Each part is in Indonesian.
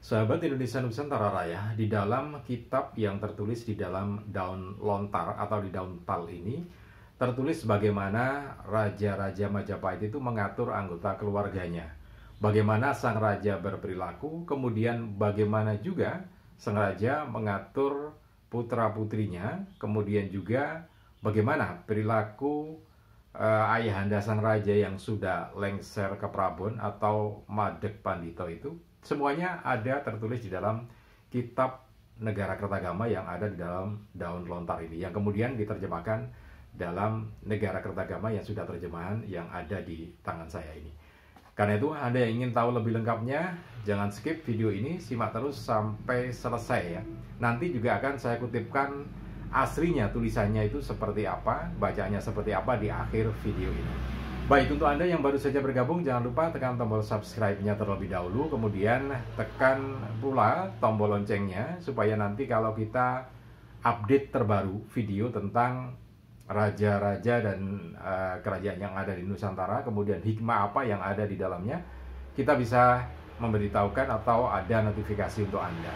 Sahabat Indonesia Nusantara Raya, di dalam kitab yang tertulis di dalam daun lontar atau di daun tal ini, tertulis bagaimana Raja-Raja Majapahit itu mengatur anggota keluarganya. Bagaimana sang raja berperilaku, kemudian bagaimana juga sang raja mengatur putra-putrinya, kemudian juga bagaimana perilaku ayahanda sang raja yang sudah lengser ke Prabon atau Madeg Pandito itu. Semuanya ada tertulis di dalam kitab Negara Kertagama yang ada di dalam daun lontar ini, yang kemudian diterjemahkan dalam Negara Kertagama yang sudah terjemahan yang ada di tangan saya ini. Karena itu, Anda yang ingin tahu lebih lengkapnya, jangan skip video ini, simak terus sampai selesai ya. Nanti juga akan saya kutipkan aslinya, tulisannya itu seperti apa, bacaannya seperti apa di akhir video ini. Baik, untuk Anda yang baru saja bergabung, jangan lupa tekan tombol subscribe-nya terlebih dahulu, kemudian tekan pula tombol loncengnya, supaya nanti kalau kita update terbaru video tentang raja-raja dan kerajaan yang ada di Nusantara, kemudian hikmah apa yang ada di dalamnya, kita bisa memberitahukan atau ada notifikasi untuk Anda.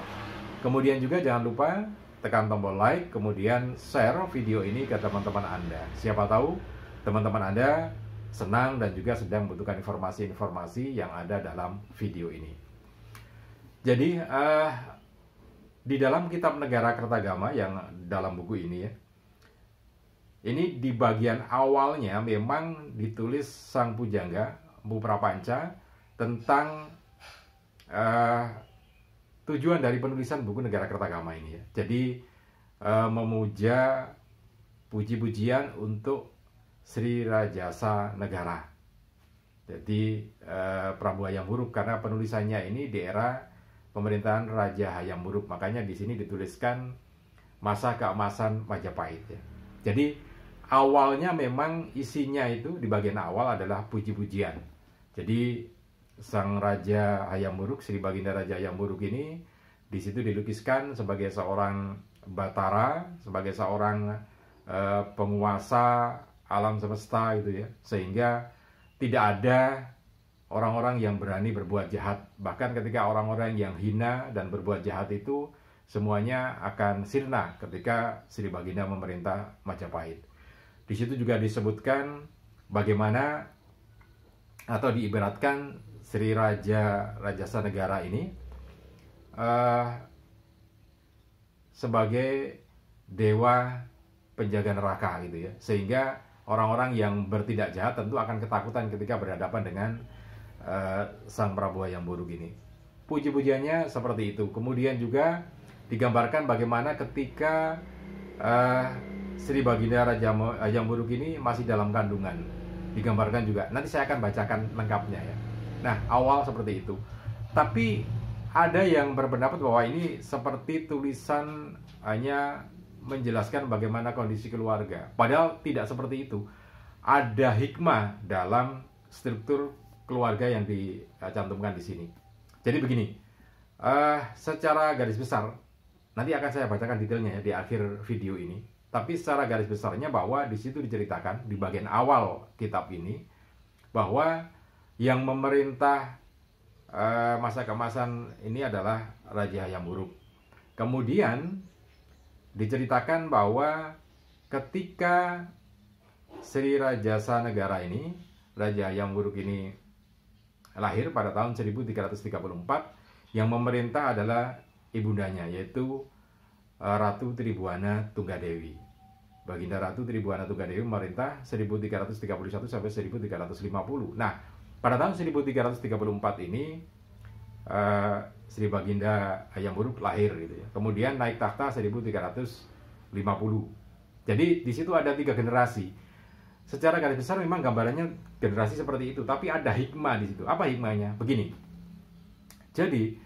Kemudian juga jangan lupa tekan tombol like, kemudian share video ini ke teman-teman Anda. Siapa tahu teman-teman Anda senang dan juga sedang membutuhkan informasi-informasi yang ada dalam video ini. Jadi di dalam kitab Negara Kertagama yang dalam buku ini ya, ini di bagian awalnya memang ditulis sang pujangga Mpu Prapanca tentang tujuan dari penulisan buku Negara Kertagama ini ya. Jadi memuja puji-pujian untuk Sri Rajasa Negara. Jadi Prabu Hayam Wuruk, karena penulisannya ini di era pemerintahan Raja Hayam Wuruk, makanya di sini dituliskan masa keemasan Majapahit ya. Jadi awalnya memang isinya itu di bagian awal adalah puji-pujian. Jadi sang Raja Hayam Wuruk, Sri Baginda Raja Hayam Wuruk ini di situ dilukiskan sebagai seorang batara, sebagai seorang penguasa alam semesta gitu ya, sehingga tidak ada orang-orang yang berani berbuat jahat. Bahkan ketika orang-orang yang hina dan berbuat jahat itu semuanya akan sirna ketika Sri Baginda memerintah Majapahit. Di situ juga disebutkan bagaimana atau diibaratkan Sri Rajasa Negara ini sebagai dewa penjaga neraka gitu ya, sehingga orang-orang yang bertindak jahat tentu akan ketakutan ketika berhadapan dengan sang Prabu Hayam Wuruk ini. Puji-pujiannya seperti itu. Kemudian juga digambarkan bagaimana ketika Sri Baginda Raja Hayam Wuruk ini masih dalam kandungan. Digambarkan juga. Nanti saya akan bacakan lengkapnya ya. Nah, awal seperti itu. Tapi ada yang berpendapat bahwa ini seperti tulisan hanya menjelaskan bagaimana kondisi keluarga. Padahal tidak seperti itu. Ada hikmah dalam struktur keluarga yang dicantumkan di sini. Jadi begini, secara garis besar, nanti akan saya bacakan detailnya ya di akhir video ini. Tapi secara garis besarnya bahwa di situ diceritakan di bagian awal kitab ini bahwa yang memerintah masa keemasan ini adalah Raja Hayam Wuruk. Kemudian diceritakan bahwa ketika Sri Rajasa Negara ini, Raja Hayam Wuruk ini lahir pada tahun 1334, yang memerintah adalah ibundanya, yaitu Ratu Tribuana Tunggadewi. Baginda Ratu Tribuana Tunggadewi memerintah 1331 sampai 1350. Nah, pada tahun 1334 ini Sri Baginda Hayam Wuruk lahir gitu ya. Kemudian naik tahta 1350. Jadi di situ ada 3 generasi. Secara garis besar memang gambarannya generasi seperti itu, tapi ada hikmah di situ. Apa hikmahnya? Begini. Jadi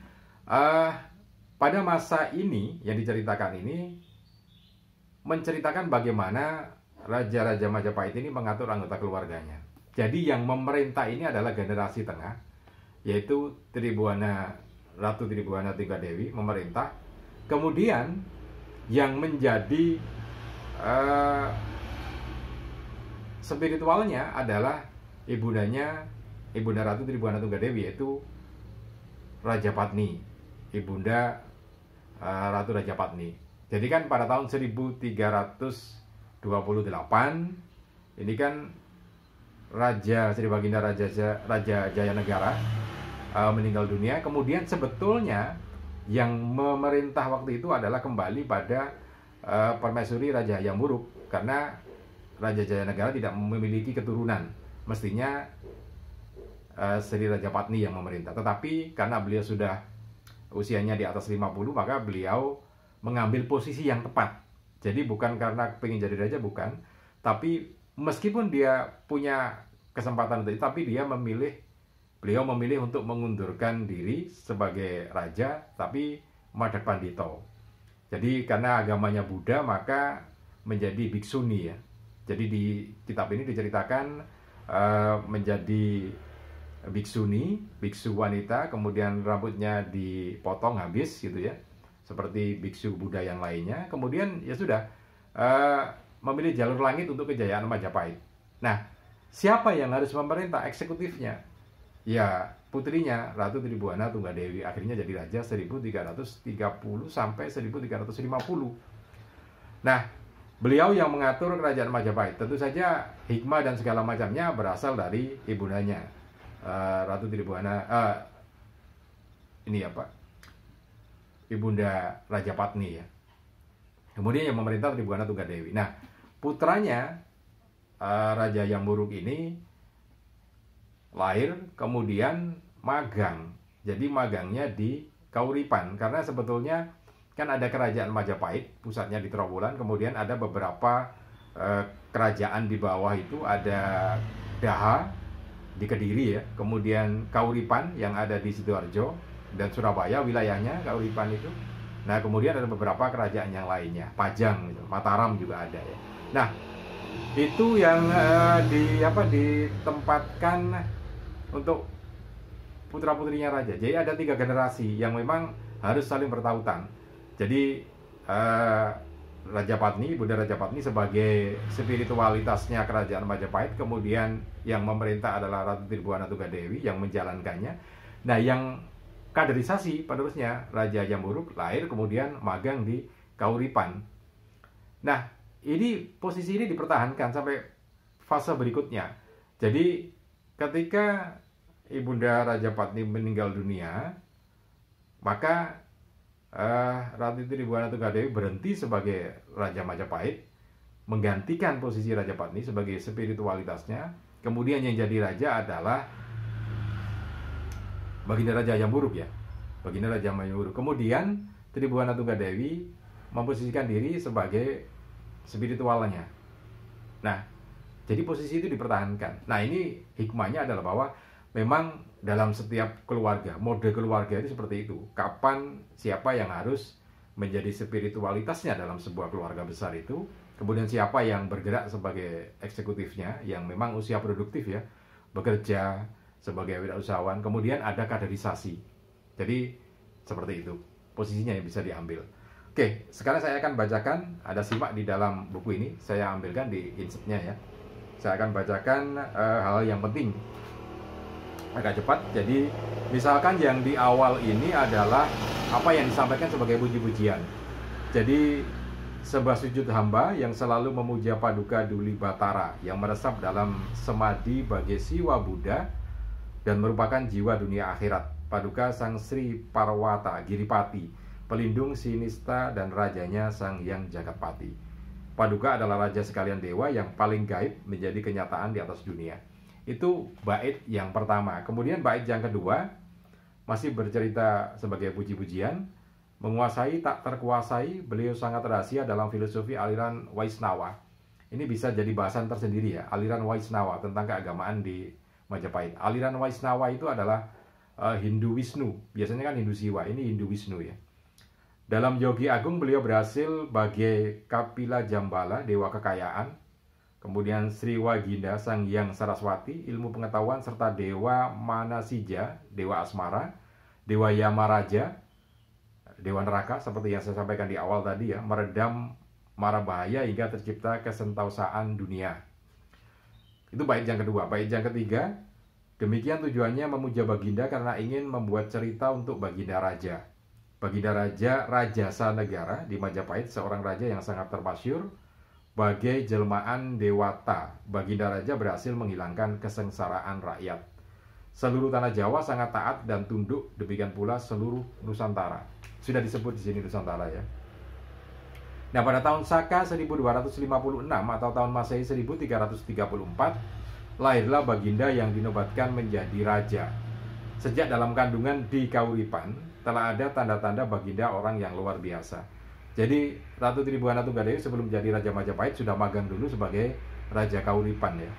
pada masa ini yang diceritakan ini menceritakan bagaimana Raja-Raja Majapahit ini mengatur anggota keluarganya. Jadi yang memerintah ini adalah generasi tengah, yaitu Ratu Tribuana Tunggadewi memerintah. Kemudian yang menjadi spiritualnya adalah Ibunda Ratu Tribuana Tunggadewi, yaitu Rajapatni. Ibunda Ratu Rajapatni. Jadi kan pada tahun 1328 ini kan Raja Sri Baginda Raja Jayanegara meninggal dunia. Kemudian sebetulnya yang memerintah waktu itu adalah kembali pada Permaisuri Raja Hayam Wuruk, karena Raja Jayanegara tidak memiliki keturunan. Mestinya Sri Rajapatni yang memerintah. Tetapi karena beliau sudah usianya di atas 50, maka beliau mengambil posisi yang tepat. Jadi bukan karena pengen jadi raja, bukan. Tapi meskipun dia punya kesempatan itu, tapi beliau memilih untuk mengundurkan diri sebagai raja, tapi Madak Pandito. Jadi karena agamanya Buddha, maka menjadi biksuni ya. Jadi di kitab ini diceritakan menjadi biksuni, biksu wanita, kemudian rambutnya dipotong habis gitu ya, seperti biksu Buddha yang lainnya. Kemudian ya sudah memilih jalur langit untuk kejayaan Majapahit. Nah, siapa yang harus memerintah eksekutifnya? Ya, putrinya Ratu Tribhuwana Tunggadewi, akhirnya jadi raja 1330 sampai 1350. Nah, beliau yang mengatur kerajaan Majapahit. Tentu saja hikmah dan segala macamnya berasal dari ibundanya, Ratu Tribhuwana, Ibunda Rajapatni ya. Kemudian yang memerintah Tribhuwana Tunggadewi. Nah, putranya Raja Hayam Wuruk ini lahir, kemudian magang. Jadi magangnya di Kauripan, karena sebetulnya kan ada kerajaan Majapahit, pusatnya di Trowulan, kemudian ada beberapa kerajaan di bawah itu, ada Daha di Kediri ya, kemudian Kauripan yang ada di Sidoarjo, dan Surabaya wilayahnya Kauripan itu. Nah, kemudian ada beberapa kerajaan yang lainnya, Pajang gitu, Mataram juga ada ya. Nah, itu yang ditempatkan untuk putra-putrinya raja. Jadi ada 3 generasi yang memang harus saling bertautan. Jadi Rajapatni, Bunda Rajapatni sebagai spiritualitasnya kerajaan Majapahit, kemudian yang memerintah adalah Ratu Tribhuwana Tunggadewi yang menjalankannya. Nah, yang kaderisasi penerusnya Raja Hayam Wuruk lahir, kemudian magang di Kauripan. Nah, posisi ini dipertahankan sampai fase berikutnya. Jadi ketika Ibunda Rajapatni meninggal dunia, maka Ratu Tribhuwana Tunggadewi berhenti sebagai Raja Majapahit, menggantikan posisi Rajapatni sebagai spiritualitasnya. Kemudian yang jadi raja adalah Baginda Raja Hayam Wuruk ya, Baginda Raja Hayam Wuruk. Kemudian Tribhuwana Tunggadewi memposisikan diri sebagai spiritualnya. Nah, jadi posisi itu dipertahankan. Nah, ini hikmahnya adalah bahwa memang dalam setiap keluarga, mode keluarga itu seperti itu. Kapan siapa yang harus menjadi spiritualitasnya dalam sebuah keluarga besar itu, kemudian siapa yang bergerak sebagai eksekutifnya, yang memang usia produktif ya, bekerja sebagai wirausahawan, kemudian ada kaderisasi. Jadi seperti itu posisinya yang bisa diambil. Oke, sekarang saya akan bacakan, ada simak di dalam buku ini, saya ambilkan di insertnya ya. Saya akan bacakan hal yang penting agak cepat. Jadi misalkan yang di awal ini adalah apa yang disampaikan sebagai puji-pujian. Jadi sebuah sujud hamba yang selalu memuja Paduka Duli Batara yang meresap dalam semadi bagi siwa Buddha dan merupakan jiwa dunia akhirat. Paduka Sang Sri Parwata Giripati, pelindung Sinista dan rajanya Sang Hyang Jagatpati. Paduka adalah raja sekalian dewa yang paling gaib menjadi kenyataan di atas dunia. Itu bait yang pertama. Kemudian bait yang kedua masih bercerita sebagai puji-pujian. Menguasai tak terkuasai, beliau sangat rahasia dalam filosofi aliran Waisnawa. Ini bisa jadi bahasan tersendiri ya, aliran Waisnawa tentang keagamaan di Majapahit. Aliran Waisnawa itu adalah Hindu Wisnu. Biasanya kan Hindu Siwa, ini Hindu Wisnu ya. Dalam Yogi Agung beliau berhasil sebagai Kapila Jambala, dewa kekayaan. Kemudian Sri Waginda, Sang Hyang Saraswati, ilmu pengetahuan, serta Dewa Manasija, dewa asmara, Dewa Yamaraja, dewa neraka, seperti yang saya sampaikan di awal tadi ya, meredam mara bahaya hingga tercipta kesentausaan dunia. Itu bait yang kedua. Bait yang ketiga, demikian tujuannya memuja Baginda karena ingin membuat cerita untuk Baginda Raja. Baginda Raja Rajasa Negara di Majapahit, seorang raja yang sangat termasyur. Bagai jelmaan dewata, Baginda Raja berhasil menghilangkan kesengsaraan rakyat. Seluruh tanah Jawa sangat taat dan tunduk, demikian pula seluruh Nusantara. Sudah disebut di sini Nusantara ya. Nah, pada tahun Saka 1256 atau tahun Masehi 1334, lahirlah Baginda yang dinobatkan menjadi raja. Sejak dalam kandungan di Kauripan, telah ada tanda-tanda Baginda orang yang luar biasa. Jadi Ratu Tribhuwana Tunggadewi sebelum jadi Raja Majapahit sudah magang dulu sebagai Raja Kauripan ya.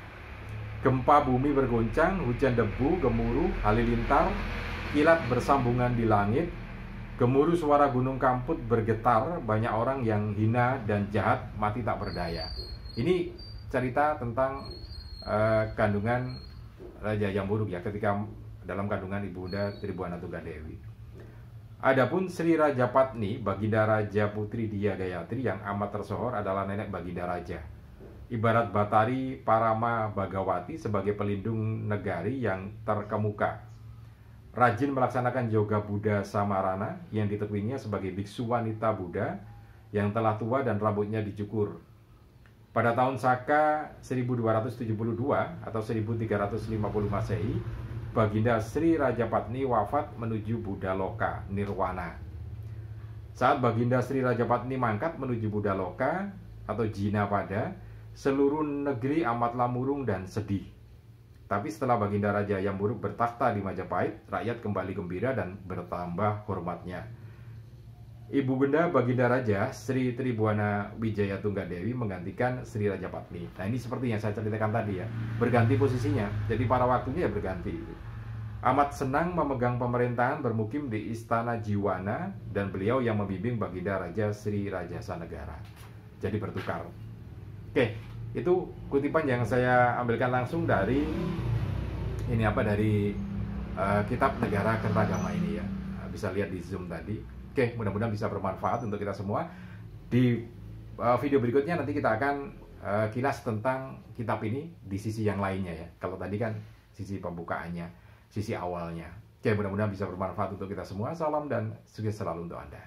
Gempa bumi bergoncang, hujan debu, gemuruh, halilintar, kilat bersambungan di langit, gemuruh suara gunung Kamput bergetar, banyak orang yang hina dan jahat mati tak berdaya. Ini cerita tentang kandungan Raja yang buruk ya, ketika dalam kandungan Ibunda Tribhuwana Tunggadewi. Adapun Sri Rajapatni, Baginda Raja Putri Diah Gayatri yang amat tersohor adalah nenek Baginda Raja. Ibarat Batari Parama Bagawati sebagai pelindung negari yang terkemuka. Rajin melaksanakan yoga Buddha Samarana yang ditekuninya sebagai biksu wanita Buddha yang telah tua dan rambutnya dicukur. Pada tahun Saka 1272 atau 1350 Masehi, Baginda Sri Rajapatni wafat menuju Buddha Loka, Nirwana. Saat Baginda Sri Rajapatni mangkat menuju Buddha Loka atau Jinapada, seluruh negeri amatlah murung dan sedih. Tapi setelah Baginda Raja yang buruk bertakhta di Majapahit, rakyat kembali gembira dan bertambah hormatnya. Ibunda Baginda Raja Sri Tribhuwana Wijaya Tunggadewi menggantikan Sri Rajapatni. Nah, ini seperti yang saya ceritakan tadi ya, berganti posisinya. Jadi pada waktunya ya berganti. Amat senang memegang pemerintahan, bermukim di Istana Jiwana, dan beliau yang membimbing Baginda Raja Sri Rajasa Negara. Jadi bertukar. Oke, itu kutipan yang saya ambilkan langsung dari kitab Negara Kertagama ini ya. Bisa lihat di Zoom tadi. Oke, mudah-mudahan bisa bermanfaat untuk kita semua. Di video berikutnya nanti kita akan kilas tentang kitab ini di sisi yang lainnya ya. Kalau tadi kan sisi pembukaannya, sisi awalnya. Oke, mudah-mudahan bisa bermanfaat untuk kita semua. Salam dan sukses selalu untuk Anda.